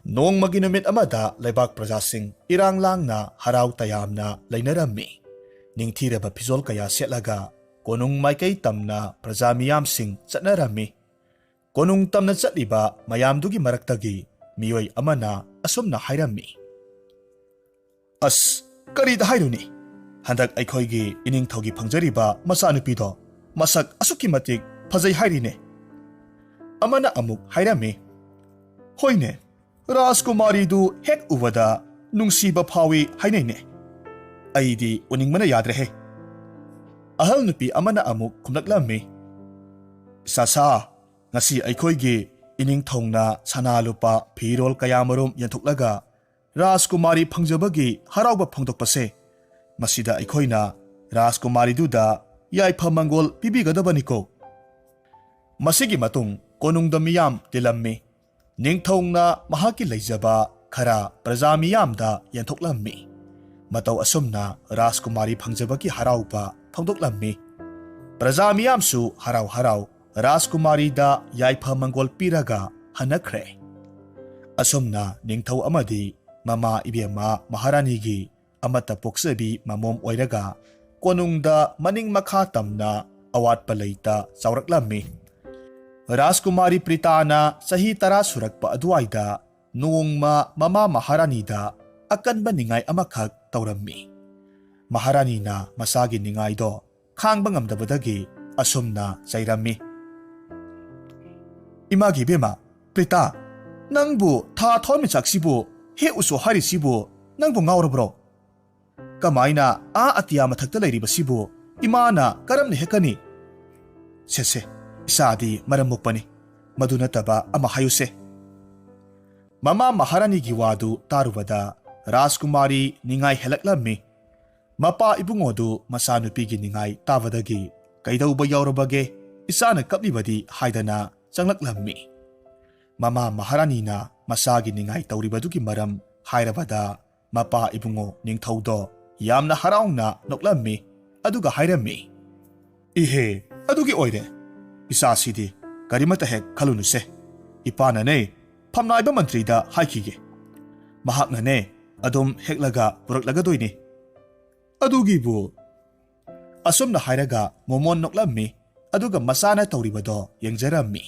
ꯅꯣꯡꯃꯒꯤ ꯅꯨꯃꯤꯠ ꯑꯃꯗ ꯂꯩꯕꯥꯛ ꯄ꯭ꯔꯖꯥꯁꯤꯡ ꯏꯔꯥꯡ ꯂꯥꯡꯅ ꯍꯔꯥꯎ ꯇꯌꯥꯝꯅ ꯂꯩꯅꯔꯝꯃꯤ꯫ ꯅꯤꯡꯊꯤꯔꯕ ꯐꯤꯖꯣꯜ ꯀꯌꯥ ꯁꯦꯠꯂꯒ ꯀꯣꯅꯨꯡ ꯃꯥꯏꯀꯩ ꯇꯝꯅ ꯄ꯭ꯔꯖꯥ ꯃꯤꯌꯥꯝꯁꯤꯡ ꯆꯠꯅꯔꯝꯃꯤ꯫ ꯀꯣꯅꯨꯡ ꯇꯝꯅ ꯆꯠꯂꯤꯕ ꯃꯌꯥꯝꯗꯨꯒꯤ ꯃꯔꯛꯇꯒꯤ ꯃꯤꯑꯣꯏ ꯑꯃꯅ ꯑꯁꯨꯝꯅ ꯍꯥꯏꯔꯝꯃꯤ, "ꯑꯁ, ꯀꯔꯤꯗ ꯍꯥꯏꯔꯨꯅꯤ, ꯍꯟꯗꯛ ꯑꯩꯈꯣꯏꯒꯤ ꯏꯅꯤꯡꯊꯧꯒꯤ ꯐꯪꯖꯔꯤꯕ ꯃꯆꯥꯅꯨꯄꯤꯗꯣ ꯃꯁꯛ ꯑꯁꯨꯛꯀꯤ ꯃꯇꯤꯛ ꯐꯖꯩ ꯍꯥꯏꯔꯤꯅꯦ꯫" ꯑꯃꯅ ꯑꯃꯨꯛ ꯍꯥꯏꯔꯝꯃꯤ, "ꯍꯣꯏꯅꯦ, ꯔꯥꯖꯀꯨꯃꯥꯔꯤꯗꯨ ꯍꯦꯛ ꯎꯕꯗ ꯅꯨꯡꯁꯤꯕ ꯐꯥꯎꯏ ꯍꯥꯏꯅꯩꯅꯦ꯫ ꯑꯩꯗꯤ ꯎꯅꯤꯡꯕꯅ ꯌꯥꯗ꯭ꯔꯦꯍꯦ." ꯑꯍꯜ ꯅꯨꯄꯤ ꯑꯃꯅ ꯑꯃꯨꯛ ꯈꯨꯝꯂꯛꯂꯝꯃꯤ, "ꯏꯁꯥꯁꯥ, ꯉꯁꯤ ꯑꯩꯈꯣꯏꯒꯤ ꯏꯅꯤꯡꯊꯧꯅ ꯁꯅꯥ ꯂꯨꯄꯥ ꯐꯤꯔꯣꯜ ꯀꯌꯥꯃꯔꯨꯝ ꯌꯦꯟꯊꯣꯛꯂꯒ ꯔꯥꯖꯀꯨꯃꯥꯔꯤ ꯐꯪꯖꯕꯒꯤ ꯍꯔꯥꯎꯕ ꯐꯣꯡꯗꯣꯛꯄꯁꯦ, ꯃꯁꯤꯗ ꯑꯩꯈꯣꯏꯅ ꯔꯥꯖꯀꯨꯃꯥꯔꯤꯗꯨꯗ ꯌꯥꯏꯐ ꯃꯪꯒꯣꯜ ꯄꯤꯕꯤꯒꯗꯕꯅꯤꯀꯣ." ꯃꯁꯤꯒꯤ ꯃꯇꯨꯡ ꯀꯣꯅꯨꯡꯗ ꯃꯤꯌꯥꯝ ꯇꯤꯜꯂꯝꯃꯤ꯫ ꯅꯤꯡꯊꯧꯅ ꯃꯍꯥꯛꯀꯤ ꯂꯩꯖꯕ ꯈꯔ ꯄ꯭ꯔꯖꯥ ꯃꯤꯌꯥꯝꯗ ꯌꯦꯟꯊꯣꯛꯂꯝꯃꯤ꯫ ꯃꯇꯧ ꯑꯁꯨꯝꯅ ꯔꯥꯖꯀꯨꯃꯥꯔꯤ ꯐꯪꯖꯕꯒꯤ ꯍꯔꯥꯎꯕ ꯐꯣꯡꯗꯣꯛꯂꯝꯃꯤ꯫ ꯄ꯭ꯔꯖꯥ ꯃꯤꯌꯥꯝꯁꯨ ꯍꯔꯥꯎ ꯍꯔꯥꯎ ꯔꯥꯖꯀꯨꯃꯥꯔꯤꯗ ꯌꯥꯏꯐ ꯃꯪꯒꯣꯜ ꯄꯤꯔꯒ ꯍꯟꯅꯈ꯭ꯔꯦ꯫ ꯑꯁꯨꯝꯅ ꯅꯤꯡꯊꯧ ꯑꯃꯗꯤ ꯃꯃꯥ ꯏꯕꯦꯝꯃ ꯃꯍꯥꯔꯥꯅꯤꯒꯤ ꯑꯃꯠꯇ ꯄꯣꯛꯆꯕꯤ ꯃꯃꯣꯝ ꯑꯣꯏꯔꯒ ꯀꯣꯅꯨꯡꯗ ꯃꯅꯤꯡ ꯃꯈꯥ ꯇꯝꯅ ꯑꯋꯥꯠꯄ ꯂꯩꯇ ꯆꯥꯎꯔꯛꯂꯝꯃꯤ꯫ ꯔꯥꯖꯀꯨꯃꯥꯔꯤ ꯄ꯭ꯔꯤꯇꯥꯅ ꯆꯍꯤ 10 ꯁꯨꯔꯛꯄ ꯑꯗꯨꯋꯥꯏꯗ ꯅꯣꯡꯃ ꯃꯃꯥ ꯃꯍꯥꯔꯥꯅꯤꯗ ꯑꯀꯟꯕ ꯅꯤꯡꯉꯥꯏ ꯑꯃꯈꯛ ꯇꯧꯔꯝꯃꯤ꯫ ꯃꯍꯥꯔꯥꯅꯤꯅ ꯃꯆꯥꯒꯤ ꯅꯤꯡꯉꯥꯏꯗꯣ ꯈꯥꯡꯕ ꯉꯝꯗꯕꯗꯒꯤ ꯑꯁꯨꯝꯅ ꯆꯩꯔꯝꯃꯤ, "ꯏꯃꯥꯒꯤ ꯏꯕꯦꯝꯃ ꯄ꯭ꯔꯤꯇꯥ, ꯅꯪꯕꯨ ꯊꯥ ꯊꯋꯥꯟꯃꯤꯆꯥꯛꯁꯤꯕꯨ ꯍꯦꯛꯎꯁꯨ ꯍꯥꯏꯔꯤꯁꯤꯕꯨ ꯅꯪꯕꯨ ꯉꯥꯎꯔꯕ꯭ꯔꯣ? ꯀꯃꯥꯏꯅ ꯑꯇꯤꯌꯥ ꯃꯊꯛꯇ ꯂꯩꯔꯤꯕꯁꯤꯕꯨ ꯏꯃꯥꯅ ꯀꯔꯝꯅ ꯍꯦꯛꯀꯅꯤ? ꯁꯦ ꯏꯆꯥꯗꯤ ꯃꯔꯝ ꯃꯣꯛꯄꯅꯤ, ꯃꯗꯨ ꯅꯠꯇꯕ ꯑꯃ ꯍꯥꯏꯌꯨꯁꯦ." ꯃꯃꯥ ꯃꯍꯥꯔꯥꯅꯤꯒꯤ ꯋꯥꯗꯨ ꯇꯥꯔꯨꯕꯗ ꯔꯥꯖꯀꯨꯃꯥꯔꯤ ꯅꯤꯡꯉꯥꯏ ꯍꯦꯜꯂꯛꯂꯝꯃꯤ꯫ ꯃꯄꯥ ꯏꯕꯨꯡꯉꯣꯗꯨ ꯃꯆꯥꯅꯨꯄꯤꯒꯤ ꯅꯤꯡꯉꯥꯏ ꯇꯥꯕꯗꯒꯤ ꯀꯩꯗꯧꯕ ꯌꯥꯎꯔꯕꯒꯦ, ꯏꯆꯥꯅ ꯀꯞꯂꯤꯕꯗꯤ ꯍꯥꯏꯗꯅ ꯆꯪꯂꯛꯂꯝꯃꯤ꯫ ꯃꯃꯥ ꯃꯍꯥꯔꯥꯅꯤꯅ ꯃꯆꯥꯒꯤ ꯅꯤꯡꯉꯥꯏ ꯇꯧꯔꯤꯕꯗꯨꯒꯤ ꯃꯔꯝ ꯍꯥꯏꯔꯕꯗ ꯃꯄꯥ ꯏꯕꯨꯡꯉꯣ ꯅꯤꯡꯊꯧꯗꯣ ꯌꯥꯝꯅ ꯍꯔꯥꯎꯅ ꯅꯣꯛꯂꯝꯃꯤ꯫ ꯑꯗꯨꯒ ꯍꯥꯏꯔꯝꯃꯤ, "ꯏꯍꯦ, ꯑꯗꯨꯒꯤ ꯑꯣꯏꯔꯦ, ꯏꯆꯥꯁꯤꯗꯤ ꯀꯔꯤꯃꯠꯇ ꯍꯦꯛ ꯈꯜꯂꯨꯅꯨꯁꯦ, ꯏꯄꯥꯅꯅꯦ ꯐꯝꯅꯥꯏꯕ ꯃꯟꯇ꯭ꯔꯤꯗ ꯍꯥꯏꯈꯤꯒꯦ, ꯃꯍꯥꯛꯅꯅꯦ ꯑꯗꯨꯝ ꯍꯦꯛꯂꯒ ꯄꯨꯔꯛꯂꯒꯗꯣꯏꯅꯤ ꯑꯗꯨꯒꯤꯕꯨ." ꯑꯁꯨꯝꯅ ꯍꯥꯏꯔꯒ ꯃꯣꯃꯣꯟ ꯅꯣꯛꯂꯝꯃꯤ꯫ ꯑꯗꯨꯒ ꯃꯆꯥꯅ ꯇꯧꯔꯤꯕꯗꯣ ꯌꯦꯡꯖꯔꯝꯃꯤ꯫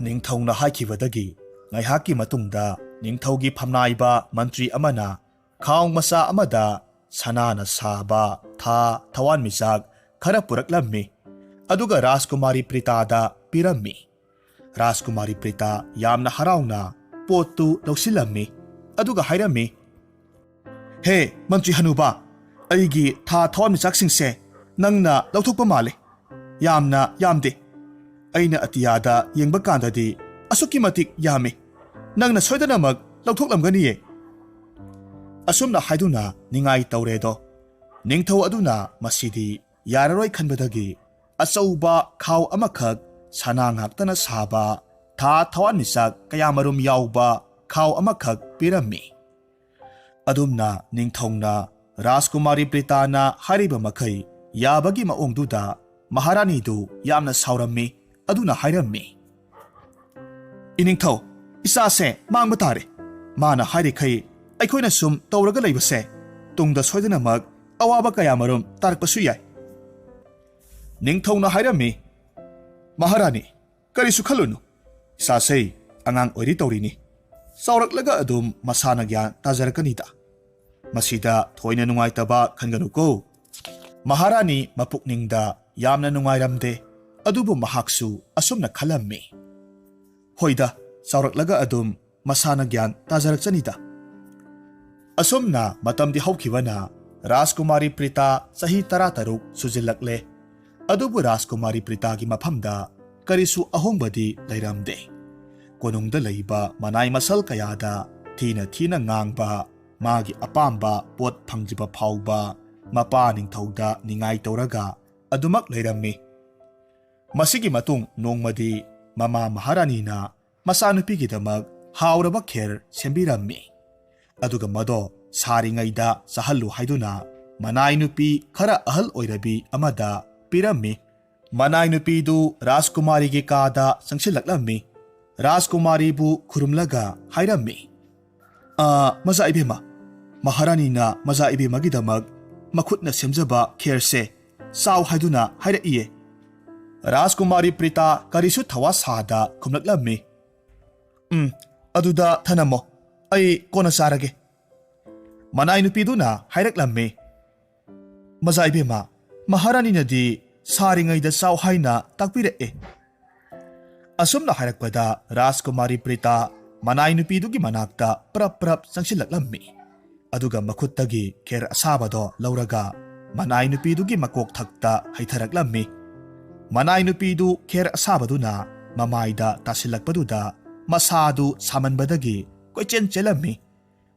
ꯅꯤꯡꯊꯧꯅ ꯍꯥꯏꯈꯤꯕꯗꯒꯤ ꯉꯥꯏꯍꯥꯛꯀꯤ ꯃꯇꯨꯡꯗ ꯅꯤꯡꯊꯧꯒꯤ ꯐꯝꯅꯥꯏꯕ ꯃꯟꯇ꯭ꯔꯤ ꯑꯃꯅ ꯈꯥꯎ ꯃꯆꯥ ꯑꯃꯗ ꯁꯅꯥꯅ ꯁꯥꯕ ꯊꯋꯥꯟꯃꯤꯆꯥꯛ ꯈꯔ ꯄꯨꯔꯛꯂꯝꯃꯤ꯫ ꯑꯗꯨꯒ ꯔꯥꯖꯀꯨꯃꯥꯔꯤ ꯄ꯭ꯔꯤꯇꯥꯗ ꯄꯤꯔꯝꯃꯤ꯫ ꯔꯥꯖꯀꯨꯃꯥꯔꯤ ꯄ꯭ꯔꯤꯇꯥ ꯌꯥꯝꯅ ꯍꯔꯥꯎꯅ ꯄꯣꯠꯇꯨ ꯂꯧꯁꯤꯜꯂꯝꯃꯤ꯫ ꯑꯗꯨꯒ ꯍꯥꯏꯔꯝꯃꯤ, "ꯍꯦ ꯃꯟꯇ꯭ꯔꯤ ꯍꯅꯨꯕ, ꯑꯩꯒꯤ ꯊꯋꯥꯟꯃꯤꯆꯥꯛꯁꯤꯡꯁꯦ ꯅꯪꯅ ꯂꯧꯊꯣꯛꯄ ꯃꯥꯜꯂꯦ, ꯌꯥꯝꯅ ꯌꯥꯝꯗꯦ꯫ ꯑꯩꯅ ꯑꯇꯤꯌꯥꯗ ꯌꯦꯡꯕ ꯀꯥꯟꯗꯗꯤ ꯑꯁꯨꯛꯀꯤ ꯃꯇꯤꯛ ꯌꯥꯝꯃꯤ, ꯅꯪꯅ ꯁꯣꯏꯗꯅꯃꯛ ꯂꯧꯊꯣꯛꯂꯝꯒꯅꯤꯌꯦ." ꯑꯁꯨꯝꯅ ꯍꯥꯏꯗꯨꯅ ꯅꯤꯡꯉꯥꯏ ꯇꯧꯔꯦꯗꯣ ꯅꯤꯡꯊꯧ ꯑꯗꯨꯅ ꯃꯁꯤꯗꯤ ꯌꯥꯔꯔꯣꯏ ꯈꯟꯕꯗꯒꯤ ꯑꯆꯧꯕ ꯈꯥꯎ ꯑꯃꯈꯛ ꯁꯅꯥ ꯉꯥꯛꯇꯅ ꯁꯥꯕ ꯊꯋꯥꯟꯃꯤꯆꯥꯛ ꯀꯌꯥꯃꯔꯨꯝ ꯌꯥꯎꯕ ꯈꯥꯎ ꯑꯃꯈꯛ ꯄꯤꯔꯝꯃꯤ꯫ ꯑꯗꯨꯝꯅ ꯅꯤꯡꯊꯧꯅ ꯔꯥꯖꯀꯨꯃꯥꯔꯤ ꯄ꯭ꯔꯤꯇꯥꯅ ꯍꯥꯏꯔꯤꯕ ꯃꯈꯩ ꯌꯥꯕꯒꯤ ꯃꯑꯣꯡꯗꯨꯗ ꯃꯍꯥꯔꯥꯅꯤꯗꯨ ꯌꯥꯝꯅ ꯁꯥꯎꯔꯝꯃꯤ꯫ ꯑꯗꯨꯅ ꯍꯥꯏꯔꯝꯃꯤ, "ꯏꯅꯤꯡꯊꯧ, ꯏꯆꯥꯁꯦ ꯃꯥꯡꯕ ꯇꯥꯔꯦ꯫ ꯃꯥꯅ ꯍꯥꯏꯔꯤꯈꯩ ꯑꯩꯈꯣꯏꯅ ꯁꯨꯝ ꯇꯧꯔꯒ ꯂꯩꯕꯁꯦ ꯇꯨꯡꯗ ꯁꯣꯏꯗꯅꯃꯛ ꯑꯋꯥꯕ ꯀꯌꯥꯃꯔꯨꯝ ꯇꯥꯔꯛꯄꯁꯨ ꯌꯥꯏ." ꯅꯤꯡꯊꯧꯅ ꯍꯥꯏꯔꯝꯃꯤ, "ꯃꯍꯥꯔꯥꯅꯤ, ꯀꯔꯤꯁꯨ ꯈꯜꯂꯨꯅꯨ, ꯏꯆꯥꯁꯦ ꯑꯉꯥꯡ ꯑꯣꯏꯔꯤ ꯇꯧꯔꯤꯅꯤ, ꯆꯥꯎꯔꯛꯂꯒ ꯑꯗꯨꯝ ꯃꯁꯥꯅ ꯒ꯭ꯌꯥꯟ ꯇꯥꯖꯔꯛꯀꯅꯤꯗ, ꯃꯁꯤꯗ ꯊꯣꯏꯅ ꯅꯨꯡꯉꯥꯏꯇꯕ ꯈꯟꯒꯅꯨꯀꯣ." ꯃꯍꯥꯔꯥꯅꯤ ꯃꯄꯨꯛꯅꯤꯡꯗ ꯌꯥꯝꯅ ꯅꯨꯡꯉꯥꯏꯔꯝꯗꯦ꯫ ꯑꯗꯨꯕꯨ ꯃꯍꯥꯛꯁꯨ ꯑꯁꯨꯝꯅ ꯈꯜꯂꯝꯃꯤ, "ꯍꯣꯏꯗ, ꯆꯥꯎꯔꯛꯂꯒ ꯑꯗꯨꯝ ꯃꯁꯥꯅ ꯒ꯭ꯌꯥꯟ ꯇꯥꯖꯔꯛꯆꯅꯤꯗ." ꯑꯁꯨꯝꯅ ꯃꯇꯝꯗꯤ ꯍꯧꯈꯤꯕꯅ ꯔꯥꯖꯀꯨꯃꯥꯔꯤ ꯄ꯭ꯔꯤꯇꯥ ꯆꯍꯤ 13 ꯁꯨꯖꯤꯜꯂꯛꯂꯦ꯫ ꯑꯗꯨꯕꯨ ꯔꯥꯖꯀꯨꯃꯥꯔꯤ ꯄ꯭ꯔꯤꯇꯥꯒꯤ ꯃꯐꯝꯗ ꯀꯔꯤꯁꯨ ꯑꯍꯣꯡꯕꯗꯤ ꯂꯩꯔꯝꯗꯦ꯫ ꯀꯣꯅꯨꯡꯗ ꯂꯩꯕ ꯃꯅꯥꯏ ꯃꯁꯜ ꯀꯌꯥꯗ ꯊꯤꯅ ꯉꯥꯡꯕ, ꯃꯥꯒꯤ ꯑꯄꯥꯝꯕ ꯄꯣꯠ ꯐꯪꯗ꯭ꯔꯤꯕ ꯐꯥꯎꯕ ꯃꯄꯥ ꯅꯤꯡꯊꯧꯗ ꯅꯤꯡꯉꯥꯏ ꯇꯧꯔꯒ ꯑꯗꯨꯃꯛ ꯂꯩꯔꯝꯃꯤ꯫ ꯃꯁꯤꯒꯤ ꯃꯇꯨꯡ ꯅꯣꯡꯃꯗꯤ ꯃꯃꯥ ꯃꯍꯥꯔꯥꯅꯤꯅ ꯃꯆꯥꯅꯨꯄꯤꯒꯤꯗꯃꯛ ꯍꯥꯎꯔꯕ ꯈꯦꯔ ꯁꯦꯝꯕꯤꯔꯝꯃꯤ꯫ ꯑꯗꯨꯒ ꯃꯗꯣ ꯁꯥꯔꯤꯉꯩꯗ ꯆꯥꯍꯜꯂꯨ ꯍꯥꯏꯗꯨꯅ ꯃꯅꯥꯏ ꯅꯨꯄꯤ ꯈꯔ ꯑꯍꯜ ꯑꯣꯏꯔꯕꯤ ꯑꯃꯗ ꯄꯤꯔꯝꯃꯤ꯫ ꯃꯅꯥꯏ ꯅꯨꯄꯤꯗꯨ ꯔꯥꯖꯀꯨꯃꯥꯔꯤꯒꯤ ꯀꯥꯗ ꯆꯪꯁꯤꯜꯂꯛꯂꯝꯃꯤ꯫ ꯔꯥꯖꯀꯨꯃꯥꯔꯤꯕꯨ ꯈꯨꯔꯨꯝꯂꯒ ꯍꯥꯏꯔꯝꯃꯤ, ꯃꯖꯥ ꯏꯕꯦꯝꯃ, ꯃꯍꯥꯔꯥꯅꯤꯅ ꯃꯖꯥ ꯏꯕꯦꯝꯃꯒꯤꯗꯃꯛ ꯃꯈꯨꯠꯅ ꯁꯦꯝꯖꯕ ꯈꯦꯔꯁꯦ ꯆꯥꯎ ꯍꯥꯏꯗꯨꯅ ꯍꯥꯏꯔꯛꯏꯌꯦ꯫ ꯔꯥꯖꯀꯨꯃꯥꯔꯤ ꯄ꯭ꯔꯤꯇꯥ ꯀꯔꯤꯁꯨ ꯊꯋꯥ ꯁꯥꯗ ꯈꯨꯝꯂꯛꯂꯝꯃꯤ꯫ ꯑꯗꯨꯗ ꯊꯅꯝꯃꯣ, ꯑꯩ ꯀꯣꯟꯅ ꯆꯥꯔꯒꯦ꯫ ꯃꯅꯥꯏ ꯅꯨꯄꯤꯗꯨꯅ ꯍꯥꯏꯔꯛꯂꯝꯃꯤ꯫ ꯃꯖꯥ ꯏꯕꯦꯝꯃ, ꯃꯍꯥꯔꯥꯅꯤꯅꯗꯤ ꯁꯥꯔꯤꯉꯩꯗ ꯆꯥꯎ ꯍꯥꯏꯅ ꯇꯥꯛꯄꯤꯔꯛꯑꯦ꯫ ꯑꯁꯨꯝꯅ ꯍꯥꯏꯔꯛꯄꯗ ꯔꯥꯖꯀꯨꯃꯥꯔꯤ ꯄ꯭ꯔꯤꯇꯥ ꯃꯅꯥꯏ ꯅꯨꯄꯤꯗꯨꯒꯤ ꯃꯅꯥꯛꯇ ꯄ꯭ꯔꯞ ꯆꯪꯁꯤꯜꯂꯛꯂꯝꯃꯤ꯫ ꯑꯗꯨꯒ ꯃꯈꯨꯠꯇꯒꯤ ꯈꯦꯔ ꯑꯁꯥꯕꯗꯣ ꯂꯧꯔꯒ ꯃꯅꯥꯏ ꯅꯨꯄꯤꯗꯨꯒꯤ ꯃꯀꯣꯛ ꯊꯛꯇ ꯍꯩꯊꯔꯛꯂꯝꯃꯤ꯫ ꯃꯅꯥꯏ ꯅꯨꯄꯤꯗꯨ ꯈꯦꯔ ꯑꯁꯥꯕꯗꯨꯅ ꯃꯃꯥꯏꯗ ꯇꯥꯁꯤꯜꯂꯛꯄꯗꯨꯗ ꯃꯁꯥꯗꯨ ꯁꯥꯃꯟꯕꯗꯒꯤ ꯀꯣꯏꯆꯦꯟ ꯆꯦꯜꯂꯝꯃꯤ꯫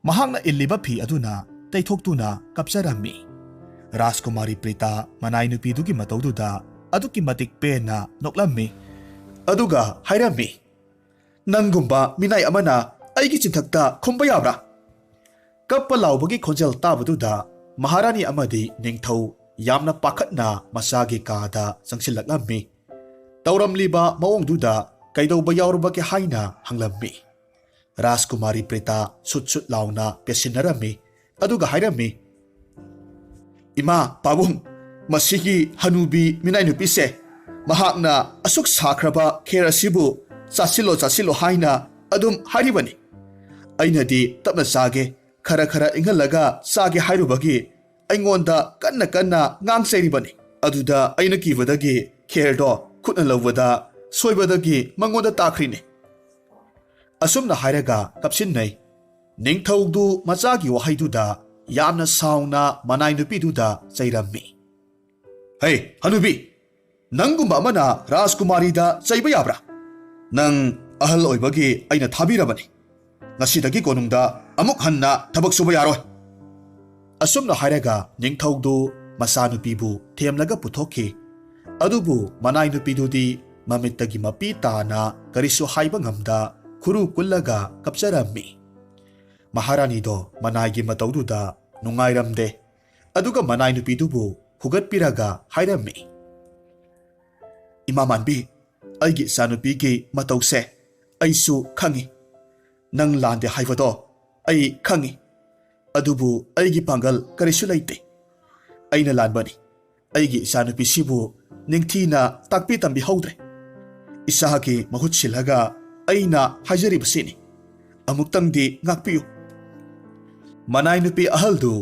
ꯃꯍꯥꯛꯅ ꯏꯜꯂꯤꯕ ꯐꯤ ꯑꯗꯨꯅ ꯇꯩꯊꯣꯛꯇꯨꯅ ꯀꯞꯆꯔꯝꯃꯤ꯫ ꯔꯥꯖꯀꯨꯃꯥꯔꯤ ꯄ꯭ꯔꯤꯇꯥ ꯃꯅꯥꯏ ꯅꯨꯄꯤꯗꯨꯒꯤ ꯃꯇꯧꯗꯨꯗ ꯑꯗꯨꯛꯀꯤ ꯃꯇꯤꯛ ꯄꯦꯟꯅ ꯅꯣꯛꯂꯝꯃꯤ꯫ ꯑꯗꯨꯒ ꯍꯥꯏꯔꯝꯃꯤ, ꯅꯪꯒꯨꯝꯕ ꯃꯤꯅꯥꯏ ꯑꯃꯅ ꯑꯩꯒꯤ ꯆꯤꯟꯊꯛꯇ ꯈꯨꯝꯕ ꯌꯥꯕ꯭ꯔꯥ? ꯀꯞꯄ ꯂꯥꯎꯕꯒꯤ ꯈꯣꯟꯖꯦꯜ ꯇꯥꯕꯗꯨꯗ ꯃꯍꯥꯔꯥꯅꯤ ꯑꯃꯗꯤ ꯅꯤꯡꯊꯧ ꯌꯥꯝꯅ ꯄꯥꯈꯠꯅ ꯃꯁꯥꯒꯤ ꯀꯥꯗ ꯆꯪꯁꯤꯜꯂꯛꯂꯝꯃꯤ꯫ ꯇꯧꯔꯝꯂꯤꯕ ꯃꯑꯣꯡꯗꯨꯗ ꯀꯩꯗꯧꯕ ꯌꯥꯎꯔꯕꯒꯦ ꯍꯥꯏꯅ ꯍꯪꯂꯝꯃꯤ꯫ ꯔꯥꯖꯀꯨꯃꯥꯔꯤ ꯄ꯭ꯔꯤꯇꯥ ꯁꯨꯠ ꯂꯥꯎꯅ ꯄꯦꯠꯁꯤꯟꯅꯔꯝꯃꯤ꯫ ꯑꯗꯨꯒ ꯍꯥꯏꯔꯝꯃꯤ, ꯏꯃꯥ ꯄꯥꯕꯨꯡ, ꯃꯁꯤꯒꯤ ꯍꯅꯨꯕꯤ ꯃꯤꯅꯥꯏ ꯅꯨꯄꯤꯁꯦ ꯃꯍꯥꯛꯅ ꯑꯁꯨꯛ ꯁꯥꯈ꯭ꯔꯕ ꯈꯦꯔ ꯑꯁꯤꯕꯨ ꯆꯥꯁꯤꯜꯂꯣ ꯑꯗꯨꯝ ꯍꯥꯏꯔꯤꯕꯅꯤ꯫ ꯑꯩꯅꯗꯤ ꯇꯞꯅ ꯆꯥꯒꯦ, ꯈꯔ ꯏꯪꯍꯜꯂꯒ ꯆꯥꯒꯦ ꯍꯥꯏꯔꯨꯕꯒꯤ ꯑꯩꯉꯣꯟꯗ ꯀꯟꯅ ꯉꯥꯡꯆꯩꯔꯤꯕꯅꯤ꯫ ꯑꯗꯨꯗ ꯑꯩꯅ ꯀꯤꯕꯗꯒꯤ ꯈꯦꯔꯗꯣ ꯈꯨꯠꯅ ꯂꯧꯕꯗ ꯁꯣꯏꯕꯗꯒꯤ ꯃꯉꯣꯟꯗ ꯇꯥꯈ꯭ꯔꯤꯅꯤ꯫ ꯑꯁꯨꯝꯅ ꯍꯥꯏꯔꯒ ꯀꯞꯁꯤꯟꯅꯩ꯫ ꯅꯤꯡꯊꯧꯗꯨ ꯃꯆꯥꯒꯤ ꯋꯥꯍꯩꯗꯨꯗ ꯌꯥꯝꯅ ꯁꯥꯎꯅ ꯃꯅꯥꯏ ꯅꯨꯄꯤꯗꯨꯗ ꯆꯩꯔꯝꯃꯤ꯫ ꯍꯩ ꯍꯅꯨꯕꯤ, ꯅꯪꯒꯨꯝꯕ ꯑꯃꯅ ꯔꯥꯖꯀꯨꯃꯥꯔꯤꯗ ꯆꯩꯕ ꯌꯥꯕ꯭ꯔꯥ? ꯅꯪ ꯑꯍꯜ ꯑꯣꯏꯕꯒꯤ ꯑꯩꯅ ꯊꯥꯕꯤꯔꯕꯅꯤ꯫ ꯉꯁꯤꯗꯒꯤ ꯀꯣꯅꯨꯡꯗ ꯑꯃꯨꯛ ꯍꯟꯅ ꯊꯕꯛ ꯁꯨꯕ ꯌꯥꯔꯣꯏ꯫ ꯑꯁꯨꯝꯅ ꯍꯥꯏꯔꯒ ꯅꯤꯡꯊꯧꯗꯨ ꯃꯆꯥꯅꯨꯄꯤꯕꯨ ꯊꯦꯝꯂꯒ ꯄꯨꯊꯣꯛꯈꯤ꯫ ꯑꯗꯨꯕꯨ ꯃꯅꯥꯏ ꯅꯨꯄꯤꯗꯨꯗꯤ ꯃꯃꯤꯠꯇꯒꯤ ꯃꯄꯤ ꯇꯥꯅ ꯀꯔꯤꯁꯨ ꯍꯥꯏꯕ ꯉꯝꯗ ꯈꯨꯔꯨ ꯀꯨꯜꯂꯒ ꯀꯞꯆꯔꯝꯃꯤ꯫ ꯃꯍꯥꯔꯥꯅꯤꯗꯣ ꯃꯅꯥꯏꯒꯤ ꯃꯇꯧꯗꯨꯗ ꯅꯨꯡꯉꯥꯏꯔꯝꯗꯦ꯫ ꯑꯗꯨꯒ ꯃꯅꯥꯏ ꯅꯨꯄꯤꯗꯨꯕꯨ ꯍꯨꯒꯠꯄꯤꯔꯒ ꯍꯥꯏꯔꯝꯃꯤ꯫ ꯏꯃꯥ ꯃꯥꯟꯕꯤ, ꯑꯩꯒꯤ ꯏꯆꯥꯅꯨꯄꯤꯒꯤ ꯃꯇꯧꯁꯦ ꯑꯩꯁꯨ ꯈꯪꯏ꯫ ꯅꯪ ꯂꯥꯟꯗꯦ ꯍꯥꯏꯕꯗꯣ ꯑꯩ ꯈꯪꯏ꯫ ꯑꯗꯨꯕꯨ ꯑꯩꯒꯤ ꯄꯥꯡꯒꯜ ꯀꯔꯤꯁꯨ ꯂꯩꯇꯦ꯫ ꯑꯩꯅ ꯂꯥꯟꯕꯅꯤ꯫ ꯑꯩꯒꯤ ꯏꯆꯥꯅꯨꯄꯤꯁꯤꯕꯨ ꯅꯤꯡꯊꯤꯅ ꯇꯥꯛꯄꯤ ꯇꯝꯕꯤꯍꯧꯗ꯭ꯔꯦ꯫ ꯏꯁꯥꯒꯤ ꯃꯍꯨꯠ ꯁꯤꯜꯂꯒ ꯑꯩꯅ ꯍꯥꯏꯖꯔꯤꯕꯁꯤꯅꯤ꯫ ꯑꯃꯨꯛꯇꯪꯗꯤ ꯉꯥꯛꯄꯤꯌꯨ꯫ ꯃꯅꯥꯏ ꯅꯨꯄꯤ ꯑꯍꯜꯗꯨ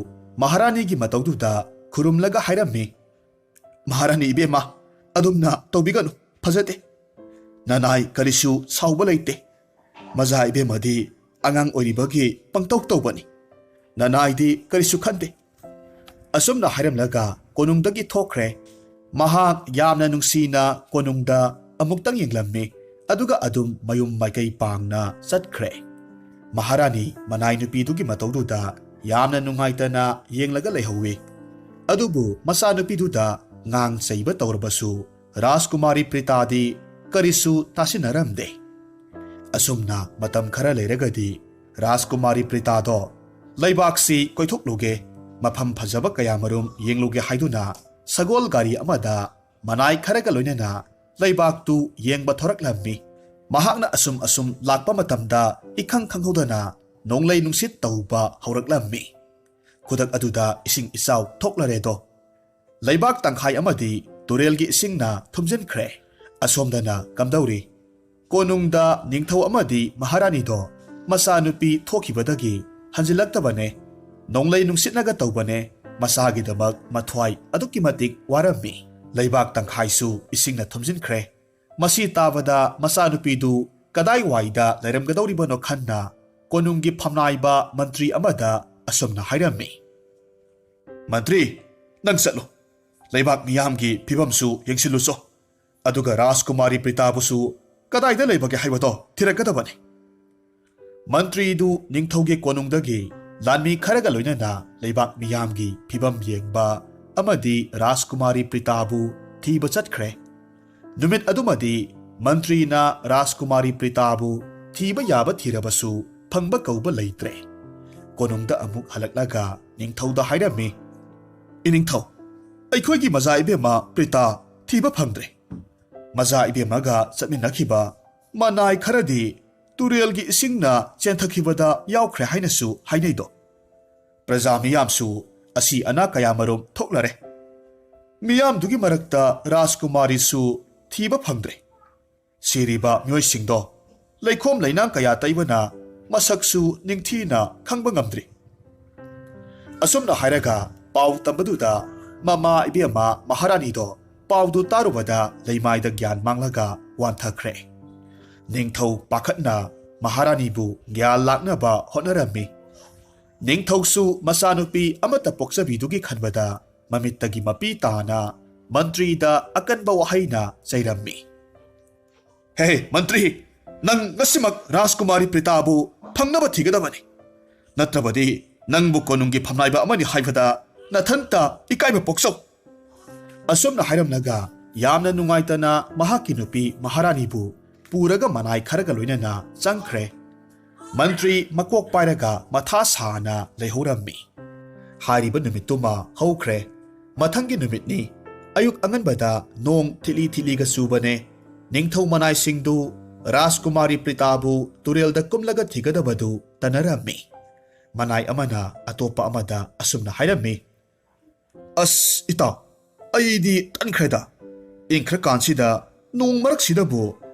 ꯃꯍꯥꯔꯥꯅꯤꯒꯤ ꯃꯇꯧꯗꯨꯗ ꯈꯨꯔꯨꯝꯂꯒ ꯍꯥꯏꯔꯝꯃꯤ꯫ ꯃꯍꯥꯔꯥꯅꯤ ꯏꯕꯦꯝꯃ, ꯑꯗꯨꯝꯅ ꯇꯧꯕꯤꯒꯅꯨ, ꯐꯖꯗꯦ꯫ ꯅꯅꯥꯏ ꯀꯔꯤꯁꯨ ꯁꯥꯎꯕ ꯂꯩꯇꯦ꯫ ꯃꯖꯥ ꯏꯕꯦꯝꯃꯗꯤ ꯑꯉꯥꯡ ꯑꯣꯏꯔꯤꯕꯒꯤ ꯄꯪꯇꯧ ꯇꯧꯕꯅꯤ꯫ ꯅꯅꯥꯏꯗꯤ ꯀꯔꯤꯁꯨ ꯈꯟꯗꯦ꯫ ꯑꯁꯨꯝꯅ ꯍꯥꯏꯔꯝꯂꯒ ꯀꯣꯅꯨꯡꯗꯒꯤ ꯊꯣꯛꯈ꯭ꯔꯦ꯫ ꯃꯍꯥꯛ ꯌꯥꯝꯅ ꯅꯨꯡꯁꯤꯅ ꯀꯣꯅꯨꯡꯗ ꯑꯃꯨꯛꯇꯪ ꯌꯦꯡꯂꯝꯃꯤ꯫ ꯑꯗꯨꯒ ꯑꯗꯨꯝ ꯃꯌꯨꯝ ꯃꯥꯏꯀꯩ ꯄꯥꯡꯅ ꯆꯠꯈ꯭ꯔꯦ꯫ ꯃꯍꯥꯔꯥꯅꯤ ꯃꯅꯥꯏ ꯅꯨꯄꯤꯗꯨꯒꯤ ꯃꯇꯧꯗꯨꯗ ꯌꯥꯝꯅ ꯅꯨꯡꯉꯥꯏꯇꯅ ꯌꯦꯡꯂꯒ ꯂꯩꯍꯧꯏ꯫ ꯑꯗꯨꯕꯨ ꯃꯆꯥꯅꯨꯄꯤꯗꯨꯗ ꯉꯥꯡ ꯆꯩꯕ ꯇꯧꯔꯕꯁꯨ ꯔꯥꯖꯀꯨꯃꯥꯔꯤ ꯄ꯭ꯔꯤꯇꯥꯗꯤ ꯀꯔꯤꯁꯨ ꯇꯥꯁꯤꯟꯅꯔꯝꯗꯦ꯫ ꯑꯁꯨꯝꯅ ꯃꯇꯝ ꯈꯔ ꯂꯩꯔꯒꯗꯤ ꯔꯥꯖꯀꯨꯃꯥꯔꯤ ꯄ꯭ꯔꯤꯇꯥꯗꯣ ꯂꯩꯕꯥꯛꯁꯤ ꯀꯣꯏꯊꯣꯛꯂꯨꯒꯦ, ꯃꯐꯝ ꯐꯖꯕ ꯀꯌꯥꯃꯔꯨꯝ ꯌꯦꯡꯂꯨꯒꯦ ꯍꯥꯏꯗꯨꯅ ꯁꯒꯣꯜ ꯒꯥꯔꯤ ꯑꯃꯗ ꯃꯅꯥꯏ ꯈꯔꯒ ꯂꯣꯏꯅꯅ ꯂꯩꯕꯥꯛꯇꯨ ꯌꯦꯡꯕ ꯊꯣꯔꯛꯂꯝꯃꯤ꯫ ꯃꯍꯥꯛꯅ ꯑꯁꯨꯝ ꯂꯥꯛꯄ ꯃꯇꯝꯗ ꯏꯈꯪ ꯈꯪꯍꯧꯗꯅ ꯅꯣꯡꯂꯩ ꯅꯨꯡꯁꯤꯠ ꯇꯧꯕ ꯍꯧꯔꯛꯂꯝꯃꯤ꯫ ꯈꯨꯗꯛ ꯑꯗꯨꯗ ꯏꯁꯤꯡ ꯏꯆꯥꯎ ꯊꯣꯛꯂꯔꯦꯗꯣ꯫ ꯂꯩꯕꯥꯛ ꯇꯪꯈꯥꯏ ꯑꯃꯗꯤ ꯇꯨꯔꯦꯜꯒꯤ ꯏꯁꯤꯡꯅ ꯊꯨꯝꯖꯤꯟꯈ꯭ꯔꯦ꯫ ꯑꯁꯣꯝꯗꯅ ꯀꯝꯗꯧꯔꯤ? ꯀꯣꯅꯨꯡꯗ ꯅꯤꯡꯊꯧ ꯑꯃꯗꯤ ꯃꯍꯥꯔꯥꯅꯤꯗꯣ ꯃꯆꯥꯅꯨꯄꯤ ꯊꯣꯛꯈꯤꯕꯗꯒꯤ ꯍꯟꯖꯤꯜꯂꯛꯇꯕꯅꯦ꯫ ꯅꯣꯡꯂꯩ ꯅꯨꯡꯁꯤꯠꯅꯒ ꯇꯧꯕꯅꯦ꯫ ꯃꯁꯥꯒꯤꯗꯃꯛ ꯃꯊ꯭ꯋꯥꯏ ꯑꯗꯨꯛꯀꯤ ꯃꯇꯤꯛ ꯋꯥꯔꯝꯃꯤ꯫ ꯂꯩꯕꯥꯛ ꯇꯪꯈꯥꯏꯁꯨ ꯏꯁꯤꯡꯅ ꯊꯨꯝꯖꯤꯟꯈ꯭ꯔꯦ꯫ ꯃꯁꯤ ꯇꯥꯕꯗ ꯃꯆꯥꯅꯨꯄꯤꯗꯨ ꯀꯗꯥꯏꯋꯥꯏꯗ ꯂꯩꯔꯝꯒꯗꯧꯔꯤꯕꯅꯣ ꯈꯟꯅ ꯀꯣꯅꯨꯡꯒꯤ ꯐꯝꯅꯥꯏꯕ ꯃꯟꯇ꯭ꯔꯤ ꯑꯃꯗ ꯑꯁꯨꯝꯅ ꯍꯥꯏꯔꯝꯃꯤ꯫ ꯃꯟꯇ꯭ꯔꯤ, ꯅꯪ ꯆꯠꯂꯨ꯫ ꯂꯩꯕꯥꯛ ꯃꯤꯌꯥꯝꯒꯤ ꯐꯤꯕꯝꯁꯨ ꯌꯦꯡꯁꯤꯜꯂꯨꯆꯣ꯫ ꯑꯗꯨꯒ ꯔꯥꯖꯀꯨꯃꯥꯔꯤ ꯄ꯭ꯔꯤꯇꯥꯕꯨꯁꯨ ꯀꯗꯥꯏꯗ ꯂꯩꯕꯒꯦ ꯍꯥꯏꯕꯗꯣ ꯊꯤꯔꯛꯀꯗꯕꯅꯤ꯫ ꯃꯟꯇ꯭ꯔꯤꯗꯨ ꯅꯤꯡꯊꯧꯒꯤ ꯀꯣꯅꯨꯡꯗꯒꯤ ꯂꯥꯟꯃꯤ ꯈꯔꯒ ꯂꯣꯏꯅꯅ ꯂꯩꯕꯥꯛ ꯃꯤꯌꯥꯝꯒꯤ ꯐꯤꯕꯝ ꯌꯦꯡꯕ ꯑꯃꯗꯤ ꯔꯥꯖꯀꯨꯃꯥꯔꯤ ꯄ꯭ꯔꯤꯇꯥꯕꯨ ꯊꯤꯕ ꯆꯠꯈ꯭ꯔꯦ꯫ ꯅꯨꯃꯤꯠ ꯑꯗꯨꯃꯗꯤ ꯃꯟꯇ꯭ꯔꯤꯅ ꯔꯥꯖꯀꯨꯃꯥꯔꯤ ꯄ꯭ꯔꯤꯇꯥꯕꯨ ꯊꯤꯕ ꯌꯥꯕ ꯊꯤꯔꯕꯁꯨ ꯐꯪꯕ ꯀꯧꯕ ꯂꯩꯇ꯭ꯔꯦ꯫ ꯀꯣꯅꯨꯡꯗ ꯑꯃꯨꯛ ꯍꯜꯂꯛꯂꯒ ꯅꯤꯡꯊꯧꯗ ꯍꯥꯏꯔꯝꯃꯤ꯫ ꯏꯅꯤꯡꯊꯧ, ꯑꯩꯈꯣꯏꯒꯤ ꯃꯖꯥ ꯏꯕꯦꯝꯃ ꯄ꯭ꯔꯤꯇꯥ ꯊꯤꯕ ꯐꯪꯗ꯭ꯔꯦ꯫ ꯃꯖꯥ ꯏꯕꯦꯝꯃꯒ ꯆꯠꯃꯤꯟꯅꯈꯤꯕ ꯃꯅꯥꯏ ꯈꯔꯗꯤ ꯇꯨꯔꯦꯜꯒꯤ ꯏꯁꯤꯡꯅ ꯆꯦꯟꯊꯈꯤꯕꯗ ꯌꯥꯎꯈ꯭ꯔꯦ ꯍꯥꯏꯅꯁꯨ ꯍꯥꯏꯅꯩꯗꯣ꯫ ꯄ꯭ꯔꯖꯥ ꯃꯤꯌꯥꯝꯁꯨ ꯑꯁꯤ ꯑꯅꯥ ꯀꯌꯥꯃꯔꯨꯝ ꯊꯣꯛꯂꯔꯦ꯫ ꯃꯤꯌꯥꯝꯗꯨꯒꯤ ꯃꯔꯛꯇ ꯔꯥꯖꯀꯨꯃꯥꯔꯤꯁꯨ ꯊꯤꯕ ꯐꯪꯗ꯭ꯔꯦ꯫ ꯁꯤꯔꯤꯕ ꯃꯤꯑꯣꯏꯁꯤꯡꯗꯣ ꯂꯩꯈꯣꯝ ꯂꯩꯅꯥꯡ ꯀꯌꯥ ꯇꯩꯕꯅ ꯃꯁꯛꯁꯨ ꯅꯤꯡꯊꯤꯅ ꯈꯪꯕ ꯉꯝꯗ꯭ꯔꯤ꯫ ꯑꯁꯨꯝꯅ ꯍꯥꯏꯔꯒ ꯄꯥꯎ ꯇꯝꯕꯗꯨꯗ ꯃꯃꯥ ꯏꯕꯦꯝꯃ ꯃꯍꯥꯔꯥꯅꯤꯗꯣ ꯄꯥꯎꯗꯨ ꯇꯥꯔꯨꯕꯗ ꯂꯩꯃꯥꯏꯗ ꯒ꯭ꯌꯥꯟ ꯃꯥꯡꯂꯒ ꯋꯥꯟꯊꯈ꯭ꯔꯦ꯫ ꯅꯤꯡꯊꯧ ꯄꯥꯈꯠꯅ ꯃꯍꯥꯔꯥꯅꯤꯕꯨ ꯒ꯭ꯌꯥꯟ ꯂꯥꯛꯅꯕ ꯍꯣꯠꯅꯔꯝꯃꯤ꯫ ꯅꯤꯡꯊꯧꯁꯨ ꯃꯆꯥꯅꯨꯄꯤ ꯑꯃꯠꯇ ꯄꯣꯛꯆꯕꯤꯗꯨꯒꯤ ꯈꯟꯕꯗ ꯃꯃꯤꯠꯇꯒꯤ ꯃꯄꯤ ꯇꯥꯅ ꯃꯟꯇ꯭ꯔꯤꯗ ꯑꯀꯟꯕ ꯋꯥꯍꯩꯅ ꯆꯩꯔꯝꯃꯤ꯫ ꯍꯦ ꯃꯟꯇ꯭ꯔꯤ, ꯅꯪ ꯉꯁꯤꯃꯛ ꯔꯥꯖꯀꯨꯃꯥꯔꯤ ꯄ꯭ꯔꯤꯇꯥꯕꯨ ꯐꯪꯅꯕ ꯊꯤꯒꯗꯕꯅꯤ꯫ ꯅꯠꯇ꯭ꯔꯕꯗꯤ ꯅꯪꯕꯨ ꯀꯣꯅꯨꯡꯒꯤ ꯐꯝꯅꯥꯏꯕ ꯑꯃꯅꯤ ꯍꯥꯏꯕꯗ ꯅꯊꯟꯇ ꯏꯀꯥꯏꯕ ꯄꯣꯛꯆꯧ꯫ ꯑꯁꯨꯝꯅ ꯍꯥꯏꯔꯝꯂꯒ ꯌꯥꯝꯅ ꯅꯨꯡꯉꯥꯏꯇꯅ ꯃꯍꯥꯛꯀꯤ ꯅꯨꯄꯤ ꯃꯍꯥꯔꯥꯅꯤꯕꯨ ꯄꯨꯔꯒ ꯃꯅꯥꯏ ꯈꯔꯒ ꯂꯣꯏꯅꯅ ꯆꯪꯈ꯭ꯔꯦ꯫ ꯃꯟꯇ꯭ꯔꯤ ꯃꯀꯣꯛ ꯄꯥꯏꯔꯒ ꯃꯊꯥ ꯁꯥꯅ ꯂꯩꯍꯧꯔꯝꯃꯤ꯫ ꯍꯥꯏꯔꯤꯕ ꯅꯨꯃꯤꯠꯇꯨꯃ ꯍꯧꯈ꯭ꯔꯦ꯫ ꯃꯊꯪꯒꯤ ꯅꯨꯃꯤꯠꯅꯤ꯫ ꯑꯌꯨꯛ ꯑꯉꯟꯕꯗ ꯅꯣꯡ ꯊꯤꯠꯂꯤ ꯊꯤꯠꯂꯤꯒ ꯆꯨꯕꯅꯦ꯫ ꯅꯤꯡꯊꯧ ꯃꯅꯥꯏꯁꯤꯡꯗꯨ ꯔꯥꯖꯀꯨꯃꯥꯔꯤ ꯄ꯭ꯔꯤꯇꯥꯕꯨ ꯇꯨꯔꯦꯜꯗ ꯀꯨꯝꯂꯒ ꯊꯤꯒꯗꯕꯗꯨ ꯇꯅꯔꯝꯃꯤ꯫ ꯃꯅꯥꯏ ꯑꯃꯅ ꯑꯇꯣꯞꯄ ꯑꯃꯗ ꯑꯁꯨꯝꯅ ꯍꯥꯏꯔꯝꯃꯤ꯫ ꯑꯁ ꯏꯇꯥꯎ, ꯑꯩꯗꯤ ꯇꯟꯈ꯭ꯔꯦꯗ꯫ ꯏꯪꯈ꯭ꯔꯀꯥꯟꯁꯤꯗ ꯅꯣꯡ ꯃꯔꯛꯁꯤꯗꯕꯨ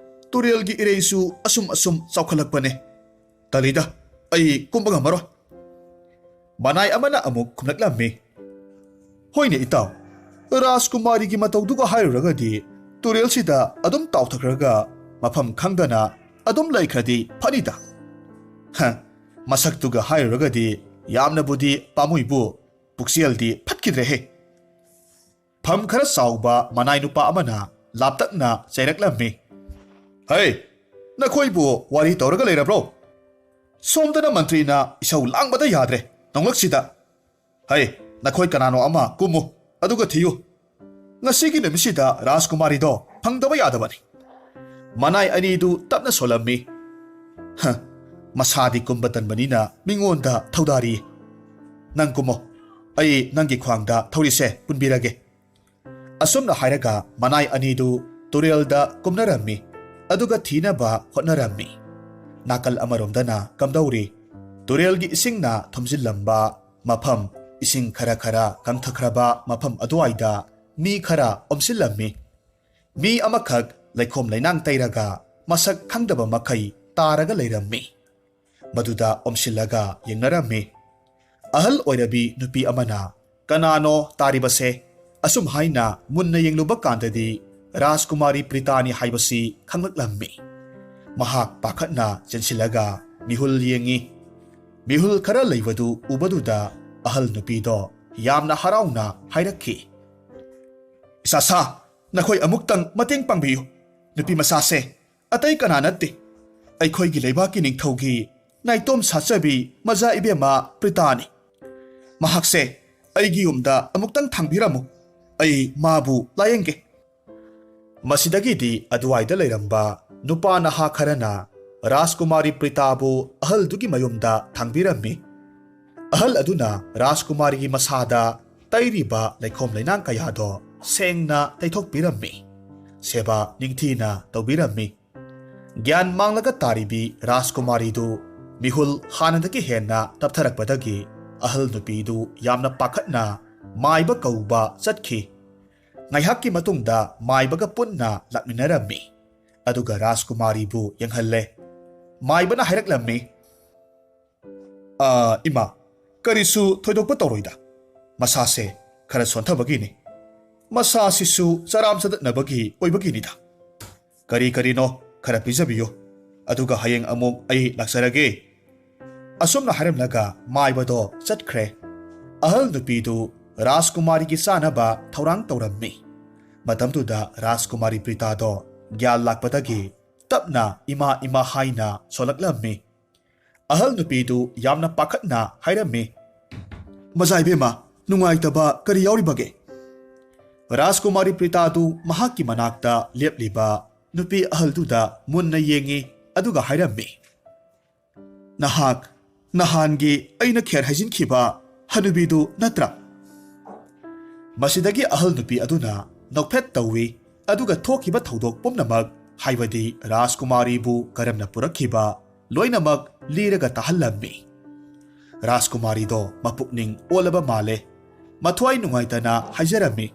ꯇꯨꯔꯦꯜꯒꯤ ꯏꯔꯩꯁꯨ ꯑꯁꯨꯝ ꯆꯥꯎꯈꯠꯂꯛꯄꯅꯦ꯫ ꯇꯜꯂꯤꯗ, ꯑꯩ ꯀꯨꯝꯕ ꯉꯝꯃꯔꯣꯏ꯫ ꯃꯅꯥꯏ ꯑꯃꯅ ꯑꯃꯨꯛ ꯈꯨꯝꯂꯛꯂꯝꯃꯤ꯫ ꯍꯣꯏꯅꯦ ꯏꯇꯥꯎ, ꯔꯥꯖꯀꯨꯃꯥꯔꯤꯒꯤ ꯃꯇꯧꯗꯨꯒ ꯍꯥꯏꯔꯨꯔꯒꯗꯤ ꯇꯨꯔꯦꯜꯁꯤꯗ ꯑꯗꯨꯝ ꯇꯥꯎꯊꯈ꯭ꯔꯒ ꯃꯐꯝ ꯈꯪꯗꯅ ꯑꯗꯨꯝ ꯂꯩꯈ꯭ꯔꯗꯤ ꯐꯅꯤꯗ꯫ ꯃꯁꯛꯇꯨꯒ ꯍꯥꯏꯔꯨꯔꯒꯗꯤ ꯌꯥꯝꯅꯕꯨꯗꯤ ꯄꯥꯝꯃꯨꯏꯕꯨ ꯄꯨꯛꯆꯦꯜꯗꯤ ꯐꯠꯈꯤꯗ꯭ꯔꯦꯍꯦ꯫ ꯐꯝ ꯈꯔ ꯆꯥꯎꯕ ꯃꯅꯥꯏ ꯅꯨꯄꯥ ꯑꯃꯅ ꯂꯥꯞꯇꯛꯅ ꯆꯩꯔꯛꯂꯝꯃꯤ꯫ ꯍꯩ, ꯅꯈꯣꯏꯕꯨ ꯋꯥꯔꯤ ꯇꯧꯔꯒ ꯂꯩꯔꯕ꯭ꯔꯣ? ꯁꯣꯝꯗꯅ ꯃꯟꯇ꯭ꯔꯤꯅ ꯏꯁꯧ ꯂꯥꯡꯕꯗ ꯌꯥꯗ꯭ꯔꯦ ꯅꯣꯡꯂꯛꯁꯤꯗ꯫ ꯍꯩ, ꯅꯈꯣꯏ ꯀꯅꯥꯅꯣ ꯑꯃ ꯀꯨꯝꯃꯨ ꯑꯗꯨꯒ ꯊꯤꯌꯨ꯫ ꯉꯁꯤꯒꯤ ꯅꯨꯃꯤꯠꯁꯤꯗ ꯔꯥꯖꯀꯨꯃꯥꯔꯤꯗꯣ ꯐꯪꯗꯕ ꯌꯥꯗꯕꯅꯤ꯫ ꯃꯅꯥꯏ ꯑꯅꯤꯗꯨ ꯇꯞꯅ ꯁꯣꯜꯂꯝꯃꯤ꯫ ꯃꯁꯥꯗꯤ ꯀꯨꯝꯕ ꯇꯟꯕꯅꯤꯅ ꯃꯤꯉꯣꯟꯗ ꯊꯧꯗꯥꯔꯤꯌꯦ꯫ ꯅꯪ ꯀꯨꯝꯃꯣ, ꯑꯩ ꯅꯪꯒꯤ ꯈ꯭ꯋꯥꯡꯗ ꯊꯧꯔꯤꯁꯦ ꯄꯨꯟꯕꯤꯔꯒꯦ꯫ ꯑꯁꯨꯝꯅ ꯍꯥꯏꯔꯒ ꯃꯅꯥꯏ ꯑꯅꯤꯗꯨ ꯇꯨꯔꯦꯜꯗ ꯀꯨꯝꯅꯔꯝꯃꯤ꯫ ꯑꯗꯨꯒ ꯊꯤꯅꯕ ꯍꯣꯠꯅꯔꯝꯃꯤ꯫ ꯅꯥꯀꯜ ꯑꯃꯔꯣꯝꯗꯅ ꯀꯝꯗꯧꯔꯤ? ꯇꯨꯔꯦꯜꯒꯤ ꯏꯁꯤꯡꯅ ꯊꯨꯝꯖꯤꯜꯂꯝꯕ ꯃꯐꯝ, ꯏꯁꯤꯡ ꯈꯔ ꯀꯪꯊꯈ꯭ꯔꯕ ꯃꯐꯝ ꯑꯗꯨꯋꯥꯏꯗ ꯃꯤ ꯈꯔ ꯑꯣꯝꯁꯤꯜꯂꯝꯃꯤ꯫ ꯃꯤ ꯑꯃꯈꯛ ꯂꯩꯈꯣꯝ ꯂꯩꯅꯥꯡ ꯇꯩꯔꯒ ꯃꯁꯛ ꯈꯪꯗꯕ ꯃꯈꯩ ꯇꯥꯔꯒ ꯂꯩꯔꯝꯃꯤ꯫ ꯃꯗꯨꯗ ꯑꯣꯝꯁꯤꯜꯂꯒ ꯌꯦꯡꯅꯔꯝꯃꯤ꯫ ꯑꯍꯜ ꯑꯣꯏꯔꯕꯤ ꯅꯨꯄꯤ ꯑꯃꯅ ꯀꯅꯥꯅꯣ ꯇꯥꯔꯤꯕꯁꯦ ꯑꯁꯨꯝ ꯍꯥꯏꯅ ꯃꯨꯟꯅ ꯌꯦꯡꯂꯨꯕ ꯀꯥꯟꯗꯗꯤ ꯔꯥꯖꯀꯨꯃꯥꯔꯤ ꯄ꯭ꯔꯤꯇꯥꯅꯤ ꯍꯥꯏꯕꯁꯤ ꯈꯪꯂꯛꯂꯝꯃꯤ꯫ ꯃꯍꯥꯛ ꯄꯥꯈꯠꯅ ꯆꯦꯟꯁꯤꯜꯂꯒ ꯃꯤꯍꯨꯜ ꯌꯦꯡꯉꯤ꯫ ꯃꯤꯍꯨꯜ ꯈꯔ ꯂꯩꯕꯗꯨ ꯎꯕꯗꯨꯗ ꯑꯍꯜ ꯅꯨꯄꯤꯗꯣ ꯌꯥꯝꯅ ꯍꯔꯥꯎꯅ ꯍꯥꯏꯔꯛꯈꯤ꯫ ꯏꯆꯥꯁꯥ, ꯅꯈꯣꯏ ꯑꯃꯨꯛꯇꯪ ꯃꯇꯦꯡ ꯄꯥꯡꯕꯤꯌꯨ꯫ ꯅꯨꯄꯤ ꯃꯆꯥꯁꯦ ꯑꯇꯩ ꯀꯅꯥ ꯅꯠꯇꯦ, ꯑꯩꯈꯣꯏꯒꯤ ꯂꯩꯕꯥꯛꯀꯤ ꯅꯤꯡꯊꯧꯒꯤ ꯅꯥꯏꯇꯣꯝ ꯁꯥꯠꯆꯕꯤ ꯃꯖꯥ ꯏꯕꯦꯝꯃ ꯄ꯭ꯔꯤꯇꯥꯅꯤ꯫ ꯃꯍꯥꯛꯁꯦ ꯑꯩꯒꯤ ꯌꯨꯝꯗ ꯑꯃꯨꯛꯇꯪ ꯊꯥꯡꯕꯤꯔꯝꯃꯨ, ꯑꯩ ꯃꯥꯕꯨ ꯂꯥꯌꯦꯡꯒꯦ꯫ ꯃꯁꯤꯗꯒꯤꯗꯤ ꯑꯗꯨꯋꯥꯏꯗ ꯂꯩꯔꯝꯕ ꯅꯨꯄꯥ ꯅꯍꯥ ꯈꯔꯅ ꯔꯥꯖꯀꯨꯃꯥꯔꯤ ꯄ꯭ꯔꯤꯇꯥꯕꯨ ꯑꯍꯜꯗꯨꯒꯤ ꯃꯌꯨꯝꯗ ꯊꯥꯡꯕꯤꯔꯝꯃꯤ꯫ ꯑꯍꯜ ꯑꯗꯨꯅ ꯔꯥꯖꯀꯨꯃꯥꯔꯤꯒꯤ ꯃꯁꯥꯗ ꯇꯩꯔꯤꯕ ꯂꯩꯈꯣꯝ ꯂꯩꯅꯥꯡ ꯀꯌꯥꯗꯣ ꯁꯦꯡꯅ ꯇꯩꯊꯣꯛꯄꯤꯔꯝꯃꯤ꯫ ꯁꯦꯕꯥ ꯅꯤꯡꯊꯤꯅ ꯇꯧꯕꯤꯔꯝꯃꯤ꯫ ꯒ꯭ꯌꯥꯟ ꯃꯥꯡꯂꯒ ꯇꯥꯔꯤꯕꯤ ꯔꯥꯖꯀꯨꯃꯥꯔꯤꯗꯨ ꯃꯤꯍꯨꯜ ꯍꯥꯟꯅꯗꯒꯤ ꯍꯦꯟꯅ ꯇꯞꯊꯔꯛꯄꯗꯒꯤ ꯑꯍꯜ ꯅꯨꯄꯤꯗꯨ ꯌꯥꯝꯅ ꯄꯥꯈꯠꯅ ꯃꯥꯏꯕ ꯀꯧꯕ ꯆꯠꯈꯤ꯫ ꯉꯥꯏꯍꯥꯛꯀꯤ ꯃꯇꯨꯡꯗ ꯃꯥꯏꯕꯒ ꯄꯨꯟꯅ ꯂꯥꯛꯃꯤꯟꯅꯔꯝꯃꯤ꯫ ꯑꯗꯨꯒ ꯔꯥꯖꯀꯨꯃꯥꯔꯤꯕꯨ ꯌꯦꯡꯍꯜꯂꯦ꯫ ꯃꯥꯏꯕꯅ ꯍꯥꯏꯔꯛꯂꯝꯃꯤ꯫ ꯏꯃꯥ, ꯀꯔꯤꯁꯨ ꯊꯣꯏꯗꯣꯛꯄ ꯇꯧꯔꯣꯏꯗ, ꯃꯁꯥꯁꯦ ꯈꯔ ꯁꯣꯟꯊꯕꯒꯤꯅꯤ꯫ ꯃꯁꯥꯁꯤꯁꯨ ꯆꯔꯥꯝ ꯆꯗꯠꯅꯕꯒꯤ ꯑꯣꯏꯕꯒꯤꯅꯤꯗ꯫ ꯀꯔꯤꯅꯣ ꯈꯔ ꯄꯤꯖꯕꯤꯌꯨ, ꯑꯗꯨꯒ ꯍꯌꯦꯡ ꯑꯃꯨꯛ ꯑꯩ ꯂꯥꯛꯆꯔꯒꯦ꯫ ꯑꯁꯨꯝꯅ ꯍꯥꯏꯔꯝꯂꯒ ꯃꯥꯏꯕꯗꯣ ꯆꯠꯈ꯭ꯔꯦ꯫ ꯑꯍꯜ ꯅꯨꯄꯤꯗꯨ ꯔꯥꯖꯀꯨꯃꯥꯔꯤꯒꯤ ꯆꯥꯅꯕ ꯊꯧꯔꯥꯡ ꯇꯧꯔꯝꯃꯤ꯫ ꯃꯇꯝꯗꯨꯗ ꯔꯥꯖꯀꯨꯃꯥꯔꯤ ꯄ꯭ꯔꯤꯇꯥꯗꯣ ꯒ꯭ꯌꯥꯟ ꯂꯥꯛꯄꯗꯒꯤ ꯇꯞꯅ ꯏꯃꯥ ꯍꯥꯏꯅ ꯁꯣꯜꯂꯛꯂꯝꯃꯤ꯫ ꯑꯍꯜ ꯅꯨꯄꯤꯗꯨ ꯌꯥꯝꯅ ꯄꯥꯈꯠꯅ ꯍꯥꯏꯔꯝꯃꯤ꯫ ꯃꯖꯥ ꯏꯕꯦꯝꯃ, ꯅꯨꯡꯉꯥꯏꯇꯕ ꯀꯔꯤ ꯌꯥꯎꯔꯤꯕꯒꯦ? ꯔꯥꯖꯀꯨꯃꯥꯔꯤ ꯄ꯭ꯔꯤꯇꯥꯗꯨ ꯃꯍꯥꯛꯀꯤ ꯃꯅꯥꯛꯇ ꯂꯦꯞꯂꯤꯕ ꯅꯨꯄꯤ ꯑꯍꯜꯗꯨꯗ ꯃꯨꯟꯅ ꯌꯦꯡꯉꯤ꯫ ꯑꯗꯨꯒ ꯍꯥꯏꯔꯝꯃꯤ꯫ ꯅꯍꯥꯛ ꯅꯍꯥꯟꯒꯤ ꯑꯩꯅ ꯈꯦꯔ ꯍꯩꯖꯤꯟꯈꯤꯕ ꯍꯅꯨꯕꯤꯗꯨ ꯅꯠꯇ꯭ꯔꯥ? ꯃꯁꯤꯗꯒꯤ ꯑꯍꯜ ꯅꯨꯄꯤ ꯑꯗꯨꯅ ꯅꯣꯛꯐꯦꯠ ꯇꯧꯏ꯫ ꯑꯗꯨꯒ ꯊꯣꯛꯈꯤꯕ ꯊꯧꯗꯣꯛ ꯄꯨꯝꯅꯃꯛ, ꯍꯥꯏꯕꯗꯤ ꯔꯥꯖꯀꯨꯃꯥꯔꯤꯕꯨ ꯀꯔꯝꯅ ꯄꯨꯔꯛꯈꯤꯕ, लोइनमक लीरगा ताहल्लम्मी राजकुमारीदो मपुकनिंग ओलबा माले मथ्वाई नुंगाइतना हाइजरम्मी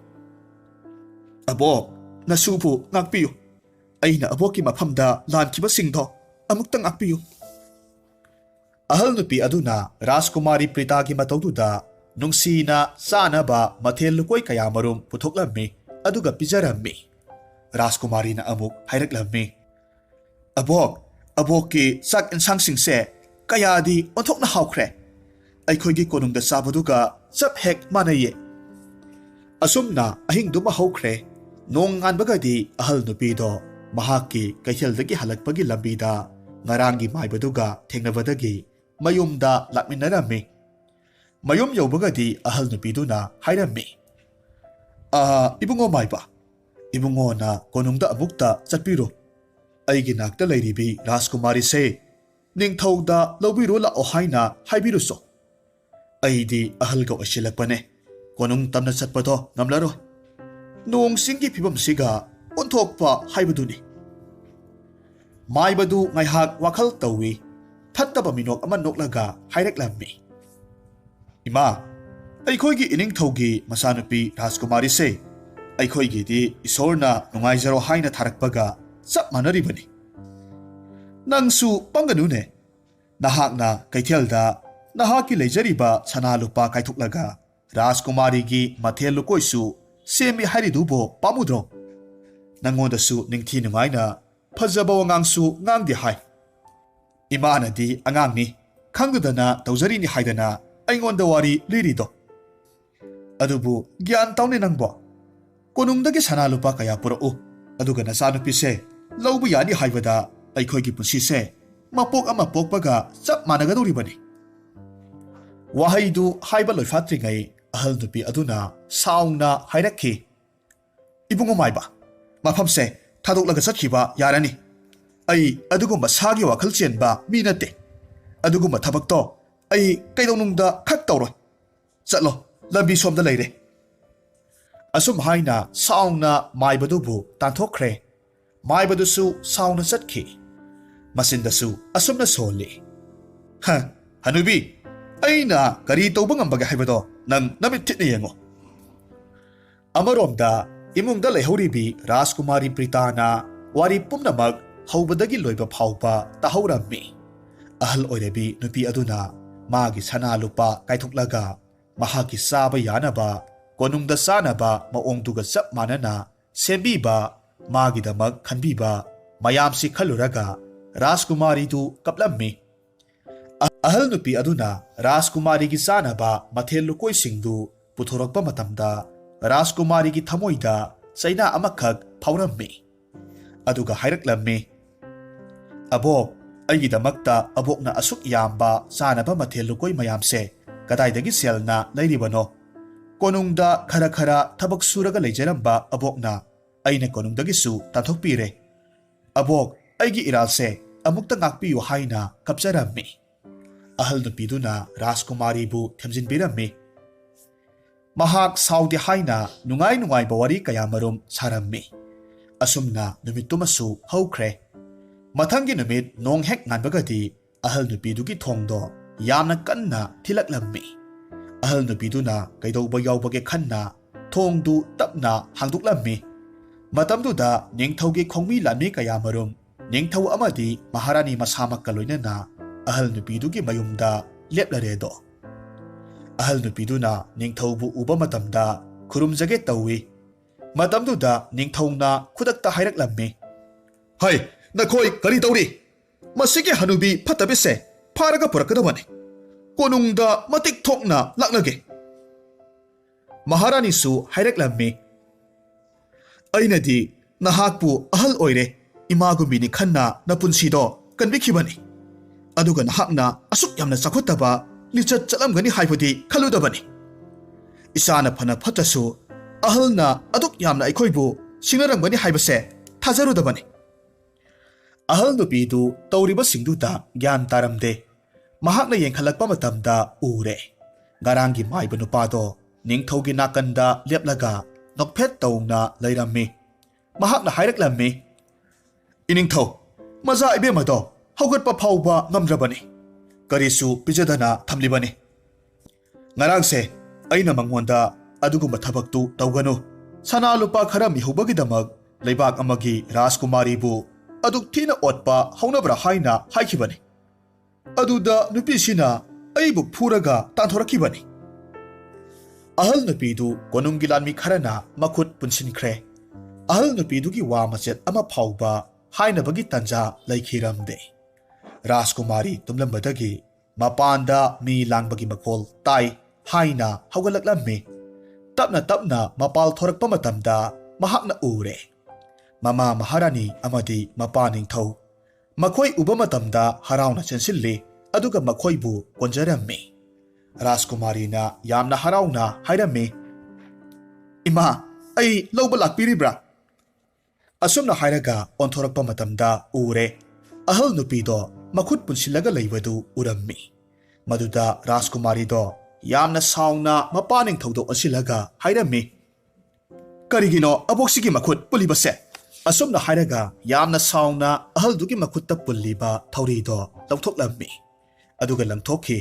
अबोक नसुबु ngakpiyu aina aboki mafamda lankiba amuktang ngakpiyu ahal nupi aduna Rajkumari Prita gi mataududa nungsina sanaba mathel lukoi kaya marum puthoklammi aduga pijarammi Rajkumari na amuk hairaklammi aboki sak insang singse kayadi onthokna hawkhre aikhoigi konungda sabaduga chap hek manaye asumna ahingduma hawkhre nong nganbagadi ahal nupido mahaki kaithaldagi halakpagi lambida ngarangi maibaduga thengnabadagi mayumda lakminarami mayum yobagadi ahal nupiduna hairammi ibungo maiba ibungo na konungda amukta chatpiro aigi nakta lairibi Rajkumari se ningthauda lobiro la ohaina haibiruso aidi ahal ga osilakpane konung tamna chatpado ngamlaro nong singgi phibam siga onthokpa haibaduni maibadu ngaihak wakhal tawi phattaba minok ama noklaga hairaklammi ima aikhoigi ining thogi masanupi Rajkumari se aikhoigi di isorna nungaijaro haina tharakpaga chap manaribani nangsu panganune nahakna kaithelda nahaki leijariba sana lupa kaithuklaga Rajkumari gi mathel lukoisu semi haridubo pamudro nangondasu ningthi nungaina phajaba wangangsu ngangdi hai imanadi angangni khangdana tawjarini haidana aingonda wari lirido adubu gyan tawne nangbo konungdagi sana lupa kaya purau aduga nasanupi se lawbu yani haibada aikhoigi punsi se mapok ama pokpaga chap managadoribani wahaidu haiba loifatringai ahal nupi aduna saungna hairakhi ibungo maiba mafamse thadolaga chatkiba yarani ai adugumba sagi wakhal chenba mi nate adugumba thabakto ai kaidonungda khak tawro chatlo lambi somda leire asum haina saungna maibadubu tanthokre maibadusu saungna chatki masindasu asumna soli hanubi aina kari tawba ngambaga haibado nang namit thitne yengo amaromda imungda lehoribi Rajkumari Prita na wari pumnamak haubadagi loiba phaupa tahaurammi ahal oirebi nupi aduna magi sana lupa kaithuklaga mahaki saba yanaba konungda sanaba maongduga chap manana sembiba magidamak khanbiba mayamsi khaluraga Rajkumari tu kaplammi ahal nupi aduna Rajkumari gi sanaba mathel lukoi singdu puthorakpa matamda Rajkumari gi thamoida chaina amakhak phaurammi aduga hairaklammi abok aigidamakta abokna asuk yamba sanaba mathel lukoi mayamse kadaidagi selna leiribano konungda khara thabak suraga leijaramba abokna aina konungdagi su tathokpire abok aigi iralse amukta ngakpiyu haina kapcharammi ahal nupiduna Rajkumari bu themjinbirammi mahak saudi haina nungai bawari kaya marum sarammi asumna numitumasu haukhre mathangi numit nong hek nganbagadi ahal nupidugi thongdo yamna kanna thilaklammi ahal nupiduna kaidauba yawbage khanna thongdu tapna hangduklammi matamduda ningthaugi khongmi lanmi kaya marum ningthau amadi maharani masamak kaloinana ahal nupidugi mayumda leplaredo ahal nupiduna ningthaubu uba matamda khurumjage tawi matamduda ningthauna khudakta hairaklammi hai nakhoi kari tawri masige hanubi phatabise pharaga purakadabani konungda matik thokna laknage maharani su hairaklammi ainadi nahakpu ahal oire imagumini khanna napunsido kanbikhibani aduga nahakna asuk yamna chakhotaba lichat chalamgani haibodi khaludabani isana phana phatasu ahalna aduk yamna aikhoibu singarangani haibase thajarudabani ahal nupidu tawriba singduta gyan taramde mahakna yengkhalakpa matamda ure garangi maiba nupado ningthaugi nakanda leplaga nokphet tawna leirammi mahakna hairaklammi iningthau maza ibemado ꯍꯧꯒꯠꯄ ꯐꯥꯎꯕ ꯉꯝꯗ꯭ꯔꯕꯅꯤ ꯀꯔꯤꯁꯨ ꯄꯤꯖꯗꯅ ꯊꯝꯂꯤꯕꯅꯤ ꯉꯔꯥꯡꯁꯦ ꯑꯩꯅ ꯃꯉꯣꯟꯗ ꯑꯗꯨꯒꯨꯝꯕ ꯊꯕꯛꯇꯨ ꯇꯧꯒꯅꯨ ꯁꯅꯥ ꯂꯨꯄꯥ ꯈꯔ ꯃꯤꯍꯧꯕꯒꯤꯗꯃꯛ ꯂꯩꯕꯥꯛ ꯑꯃꯒꯤ ꯔꯥꯖꯀꯨꯃꯥꯔꯤꯕꯨ ꯑꯗꯨꯛ ꯊꯤꯅ ꯑꯣꯠꯄ ꯍꯧꯅꯕ꯭ꯔꯥ ꯍꯥꯏꯅ ꯍꯥꯏꯈꯤꯕꯅꯤ ꯑꯗꯨꯗ ꯅꯨꯄꯤꯁꯤꯅ ꯑꯩꯕꯨ ꯐꯨꯔꯒ ꯇꯥꯟꯊꯣꯔꯛꯈꯤꯕꯅꯤ ꯑꯍꯜ ꯅꯨꯄꯤꯗꯨ ꯀꯣꯅꯨꯡꯒꯤ ꯂꯥꯟꯃꯤ ꯈꯔꯅ ꯃꯈꯨꯠ ꯄꯨꯟꯁꯤꯟꯈ꯭ꯔꯦ ꯑꯍꯜ ꯅꯨꯄꯤꯗꯨꯒꯤ ꯋꯥ ꯃꯆꯦꯠ ꯑꯃ ꯐꯥꯎꯕ ꯍꯥꯏꯅꯕꯒꯤ ꯇꯟꯖꯥ ꯂꯩꯈꯤꯔꯝꯗꯦ ꯔꯥꯖꯀꯨꯃꯥꯔꯤ ꯇꯨꯝꯂꯝꯕꯗꯒꯤ ꯃꯄꯥꯟꯗ ꯃꯤ ꯂꯥꯡꯕꯒꯤ ꯃꯈꯣꯜ ꯇꯥꯏ ꯍꯥꯏꯅ ꯍꯧꯒꯠꯂꯛꯂꯝꯃꯤ ꯇꯞꯅ ꯇꯞꯅ ꯃꯄꯥꯜ ꯊꯣꯔꯛꯄ ꯃꯇꯝꯗ ꯃꯍꯥꯛꯅ ꯎꯔꯦ ꯃꯃꯥ ꯃꯍꯥꯔꯥꯅꯤ ꯑꯃꯗꯤ ꯃꯄꯥ ꯅꯤꯡꯊꯧ ꯃꯈꯣꯏ ꯎꯕ ꯃꯇꯝꯗ ꯍꯔꯥꯎꯅ ꯆꯦꯟꯁꯤꯜꯂꯤ ꯑꯗꯨꯒ ꯃꯈꯣꯏꯕꯨ ꯀꯣꯟꯖꯔꯝꯃꯤ ꯔꯥꯖꯀꯨꯃꯥꯔꯤꯅ ꯌꯥꯝꯅ ꯍꯔꯥꯎꯅ ꯍꯥꯏꯔꯝꯃꯤ ꯏꯃꯥ ꯑꯩ ꯂꯧꯕ ꯂꯥꯛꯄꯤꯔꯤꯕ꯭ꯔꯥ ꯑꯁꯨꯝꯅ ꯍꯥꯏꯔꯒ ꯑꯣꯟꯊꯣꯔꯛꯄ ꯃꯇꯝꯗ ꯎꯔꯦ ꯑꯍꯜ ꯅꯨꯄꯤꯗꯣ ꯃꯈꯨꯠ ꯄꯨꯟꯁꯤꯜꯂꯒ ꯂꯩꯕꯗꯨ ꯎꯔꯝꯃꯤ ꯃꯗꯨꯗ ꯔꯥꯖꯀꯨꯃꯥꯔꯤꯗꯣ ꯌꯥꯝꯅ ꯁꯥꯎꯅ ꯃꯄꯥ ꯅꯤꯡꯊꯧꯗ ꯑꯣꯟꯁꯤꯜꯂꯒ ꯍꯥꯏꯔꯝꯃꯤ ꯀꯔꯤꯒꯤꯅꯣ ꯑꯕꯣꯛꯁꯤꯒꯤ ꯃꯈꯨꯠ ꯄꯨꯜꯂꯤꯕꯁꯦ ꯑꯁꯨꯝꯅ ꯍꯥꯏꯔꯒ ꯌꯥꯝꯅ ꯁꯥꯎꯅ ꯑꯍꯜꯗꯨꯒꯤ ꯃꯈꯨꯠꯇ ꯄꯨꯜꯂꯤꯕ ꯊꯧꯔꯤꯗꯣ ꯂꯧꯊꯣꯛꯂꯝꯃꯤ ꯑꯗꯨꯒ ꯂꯪꯊꯣꯛꯈꯤ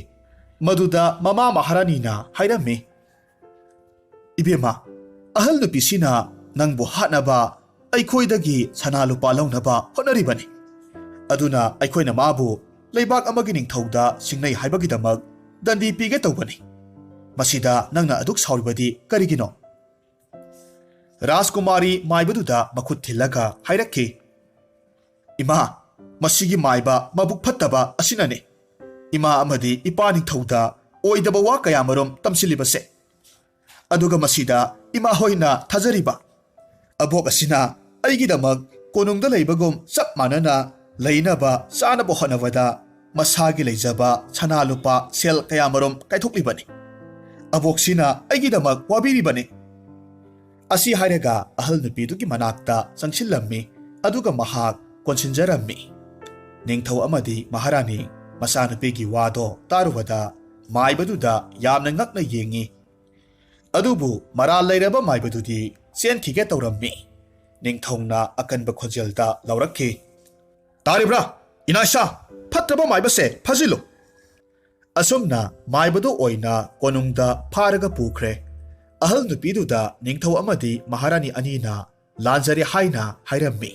ꯃꯗꯨꯗ ꯃꯃꯥ ꯃꯍꯥꯔꯥꯅꯤꯅ ꯍꯥꯏꯔꯝꯃꯤ ꯏꯕꯦꯝꯃ ꯑꯍꯜ ꯅꯨꯄꯤꯁꯤꯅ ꯅꯪꯕꯨ ꯍꯥꯠꯅꯕ ꯑꯩꯈꯣꯏꯗꯒꯤ ꯁꯅꯥ ꯂꯨꯄꯥ ꯂꯧꯅꯕ ꯍꯣꯠꯅꯔꯤꯕꯅꯤ ꯑꯗꯨꯅ ꯑꯩꯈꯣꯏꯅ ꯃꯥꯕꯨ ꯂꯩꯕꯥꯛ ꯑꯃꯒꯤ ꯅꯤꯡꯊꯧꯗ ꯁꯤꯡꯅꯩ ꯍꯥꯏꯕꯒꯤꯗꯃꯛ ꯗꯟꯗꯤ ꯄꯤꯒꯦ ꯇꯧꯕꯅꯤ ꯃꯁꯤꯗ ꯅꯪꯅ ꯑꯗꯨꯛ ꯁꯥꯎꯔꯤꯕꯗꯤ ꯀꯔꯤꯒꯤꯅꯣ ꯔꯥꯖꯀꯨꯃꯥꯔꯤ ꯃꯥꯏꯕꯗꯨꯗ ꯃꯈꯨꯠ ꯊꯤꯜꯂꯒ ꯍꯥꯏꯔꯛꯈꯤ ꯏꯃꯥ ꯃꯁꯤꯒꯤ ꯃꯥꯏꯕ ꯃꯕꯨꯛ ꯐꯠꯇꯕ ꯑꯁꯤꯅꯅꯤ ꯏꯃꯥ ꯑꯃꯗꯤ ꯏꯄꯥ ꯅꯤꯡꯊꯧꯗ ꯑꯣꯏꯗꯕ ꯋꯥ ꯀꯌꯥꯃꯔꯨꯝ ꯇꯝꯁꯤꯜꯂꯤꯕꯁꯦ ꯑꯗꯨꯒ ꯃꯁꯤꯗ ꯏꯃꯥ ꯍꯣꯏꯅ ꯊꯥꯖꯔꯤꯕ ꯑꯕꯣꯛ ꯑꯁꯤꯅ ꯑꯩꯒꯤꯗꯃꯛ ꯀꯣꯅꯨꯡꯗ ꯂꯩꯕꯒꯨꯝ ꯆꯞ ꯃꯥꯟꯅꯅ ꯂꯩꯅꯕ ꯆꯥꯅꯕ ꯍꯣꯠꯅꯕꯗ ꯃꯁꯥꯒꯤ ꯂꯩꯖꯕ ꯁꯅꯥ ꯂꯨꯄꯥ ꯁꯦꯜ ꯀꯌꯥꯃꯔꯨꯝ ꯀꯥꯏꯊꯣꯛꯂꯤꯕꯅꯤ ꯑꯕꯣꯛꯁꯤꯅ ꯑꯩꯒꯤꯗꯃꯛ ꯋꯥꯕꯤꯔꯤꯕꯅꯤ ꯑꯁꯤ ꯍꯥꯏꯔꯒ ꯑꯍꯜ ꯅꯨꯄꯤꯗꯨꯒꯤ ꯃꯅꯥꯛꯇ ꯆꯪꯁꯤꯜꯂꯝꯃꯤ ꯑꯗꯨꯒ ꯃꯍꯥꯛ ꯀꯣꯟꯁꯤꯟꯖꯔꯝꯃꯤ ꯅꯤꯡꯊꯧ ꯑꯃꯗꯤ ꯃꯍꯥꯔꯥꯅꯤ ꯃꯆꯥꯅꯨꯄꯤꯒꯤ ꯋꯥꯗꯣ ꯇꯥꯔꯨꯕꯗ ꯃꯥꯏꯕꯗꯨꯗ ꯌꯥꯝꯅ ꯉꯛꯅ ꯌꯦꯡꯉꯤ ꯑꯗꯨꯕꯨ ꯃꯔꯥꯜ ꯂꯩꯔꯕ ꯃꯥꯏꯕꯗꯨꯗꯤ ꯆꯦꯟꯈꯤꯒꯦ ꯇꯧꯔꯝꯃꯤ ꯅꯤꯡꯊꯧꯅ ꯑꯀꯟꯕ ꯈꯣꯟꯖꯦꯜꯗ ꯂꯥꯎꯔꯛꯈꯤ ꯇꯥꯔꯤꯕ꯭ꯔꯥ ꯏꯅꯥꯏꯁꯥ ꯐꯠꯇꯕ ꯃꯥꯏꯕꯁꯦ ꯐꯥꯖꯤꯜꯂꯨ ꯑꯁꯨꯝꯅ ꯃꯥꯏꯕꯗꯨ ꯑꯣꯏꯅ ꯀꯣꯅꯨꯡꯗ ꯐꯥꯔꯒ ꯄꯨꯈ꯭ꯔꯦ ꯑꯍꯜ ꯅꯨꯄꯤꯗꯨꯗ ꯅꯤꯡꯊꯧ ꯑꯃꯗꯤ ꯃꯍꯥꯔꯥꯅꯤ ꯑꯅꯤꯅ ꯂꯥꯟꯖꯔꯦ ꯍꯥꯏꯅ ꯍꯥꯏꯔꯝꯃꯤ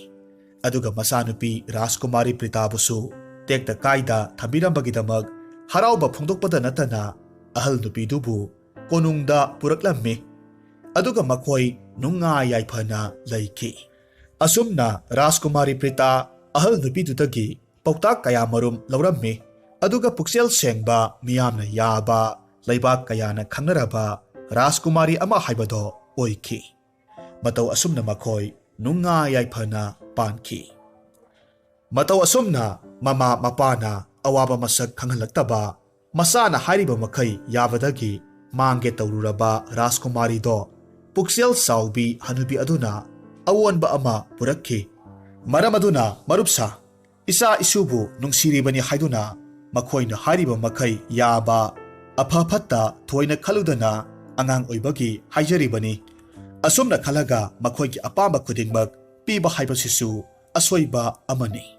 ꯑꯗꯨꯒ ꯃꯆꯥꯅꯨꯄꯤ ꯔꯥꯖꯀꯨꯃꯥꯔꯤ ꯄ꯭ꯔꯤꯇꯥꯕꯨꯁꯨ ꯇꯦꯛꯇ ꯀꯥꯏꯗ ꯊꯝꯕꯤꯔꯝꯕꯒꯤꯗꯃꯛ ꯍꯔꯥꯎꯕ ꯐꯣꯡꯗꯣꯛꯄꯗ ꯅꯠꯇꯅ ꯑꯍꯜ ꯅꯨꯄꯤꯗꯨꯕꯨ ꯀꯣꯅꯨꯡꯗ ꯄꯨꯔꯛꯂꯝꯃꯤ ꯑꯗꯨꯒ ꯃꯈꯣꯏ ꯅꯨꯡꯉꯥꯏ ꯌꯥꯏꯐꯅ ꯂꯩꯈꯤ ꯑꯁꯨꯝꯅ ꯔꯥꯖꯀꯨꯃꯥꯔꯤ ꯄ꯭ꯔꯤꯇꯥ ꯑꯍꯜ ꯅꯨꯄꯤꯗꯨꯗꯒꯤ ꯄꯥꯎꯇꯥꯛ ꯀꯌꯥꯃꯔꯨꯝ ꯂꯧꯔꯝꯃꯤ ꯑꯗꯨꯒ ꯄꯨꯛꯆꯦꯜ ꯁꯦꯡꯕ ꯃꯤꯌꯥꯝꯅ ꯌꯥꯕ ꯂꯩꯕꯥꯛ ꯀꯌꯥꯅ ꯈꯪꯅꯔꯕ ꯔꯥꯖꯀꯨꯃꯥꯔꯤ ꯑꯃ ꯍꯥꯏꯕꯗꯣ ꯑꯣꯏꯈꯤ ꯃꯇꯧ ꯑꯁꯨꯝꯅ ꯃꯈꯣꯏ ꯅꯨꯡꯉꯥꯏ ꯌꯥꯏꯐꯅ ꯄꯥꯟꯈꯤ ꯃꯇꯧ ꯑꯁꯨꯝꯅ ꯃꯃꯥ ꯃꯄꯥꯅ ꯑꯋꯥꯕ ꯃꯁꯛ ꯈꯪꯍꯜꯂꯛꯇꯕ ꯃꯆꯥꯅ ꯍꯥꯏꯔꯤꯕ ꯃꯈꯩ ꯌꯥꯕꯗꯒꯤ ꯃꯥꯡꯒꯦ ꯇꯧꯔꯨꯔꯕ ꯔꯥꯖꯀꯨꯃꯥꯔꯤꯗꯣ ꯄꯨꯛꯆꯦꯜ ꯆꯥꯎꯕꯤ ꯍꯅꯨꯕꯤ ꯑꯗꯨꯅ ꯑꯑꯣꯟꯕ ꯑꯃ ꯄꯨꯔꯛꯈꯤ ꯃꯔꯝ ꯑꯗꯨꯅ ꯃꯔꯨꯞꯁꯥ ꯏꯆꯥ ꯏꯁꯨꯕꯨ ꯅꯨꯡꯁꯤꯔꯤꯕꯅꯤ ꯍꯥꯏꯗꯨꯅ ꯃꯈꯣꯏꯅ ꯍꯥꯏꯔꯤꯕ ꯃꯈꯩ ꯌꯥꯕ ꯑꯐ ꯐꯠꯇ ꯊꯣꯏꯅ ꯈꯜꯂꯨꯗꯅ ꯑꯉꯥꯡ ꯑꯣꯏꯕꯒꯤ ꯍꯥꯏꯖꯔꯤꯕꯅꯤ ꯑꯁꯨꯝꯅ ꯈꯜꯂꯒ ꯃꯈꯣꯏꯒꯤ ꯑꯄꯥꯝꯕ ꯈꯨꯗꯤꯡꯃꯛ ꯄꯤꯕ ꯍꯥꯏꯕꯁꯤꯁꯨ ꯑꯁꯣꯏꯕ ꯑꯃꯅꯤ